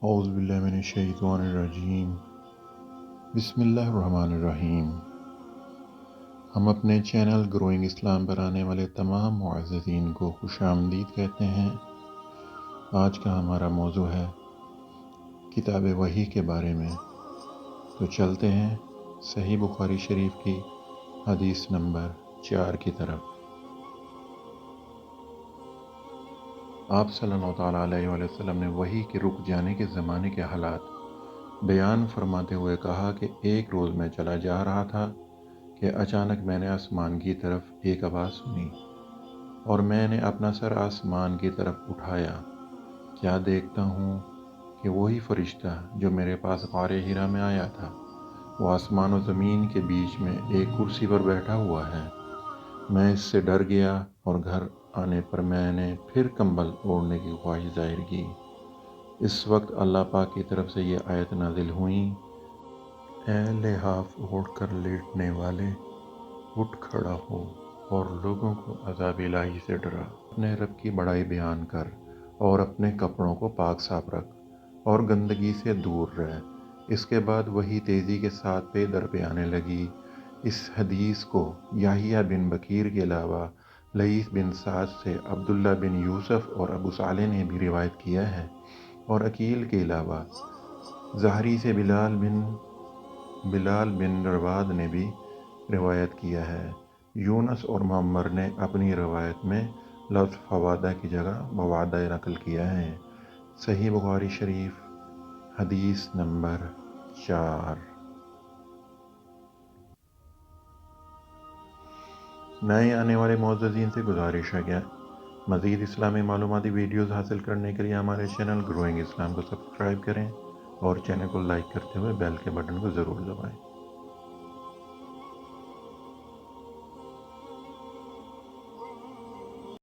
اعوذ باللہ من الشیطان الرجیم بسم اللہ الرحمن الرحیم۔ ہم اپنے چینل گروئنگ اسلام پر آنے والے تمام معززین کو خوش آمدید کہتے ہیں۔ آج کا ہمارا موضوع ہے کتاب وحی کے بارے میں، تو چلتے ہیں صحیح بخاری شریف کی حدیث نمبر 4 کی طرف۔ آپ صلی اللہ تعالیٰ علیہ وآلہ وسلم نے وحی کے رک جانے کے زمانے کے حالات بیان فرماتے ہوئے کہا کہ ایک روز میں چلا جا رہا تھا کہ اچانک میں نے آسمان کی طرف ایک آواز سنی اور میں نے اپنا سر آسمان کی طرف اٹھایا۔ کیا دیکھتا ہوں کہ وہی فرشتہ جو میرے پاس غار حرا میں آیا تھا، وہ آسمان و زمین کے بیچ میں ایک کرسی پر بیٹھا ہوا ہے۔ میں اس سے ڈر گیا اور گھر آنے پر میں نے پھر کمبل اوڑھنے کی خواہش ظاہر کی۔ اس وقت اللہ پاک کی طرف سے یہ آیت نازل ہوئیں: اے لحاف اوڑھ کر لیٹنے والے، اٹھ کھڑا ہو اور لوگوں کو عذاب الہی سے ڈرا۔ اپنے رب کی بڑائی بیان کر اور اپنے کپڑوں کو پاک صاف رکھ اور گندگی سے دور رہ۔ اس کے بعد وہی تیزی کے ساتھ پے در پہ آنے لگی۔ اس حدیث کو یحییٰ بن بکیر کے علاوہ لیث بن سعد سے عبداللہ بن یوسف اور ابو صالح نے بھی روایت کیا ہے، اور عقیل کے علاوہ زہری سے بلال بن رواد نے بھی روایت کیا ہے۔ یونس اور معمر نے اپنی روایت میں لفظ فوادہ کی جگہ موادہ نقل کیا ہے۔ صحیح بخاری شریف حدیث نمبر 4۔ نئے آنے والے معززین سے گزارش ہے کہ مزید اسلامی معلوماتی ویڈیوز حاصل کرنے کے لیے ہمارے چینل گروئنگ اسلام کو سبسکرائب کریں اور چینل کو لائک کرتے ہوئے بیل کے بٹن کو ضرور دبائیں۔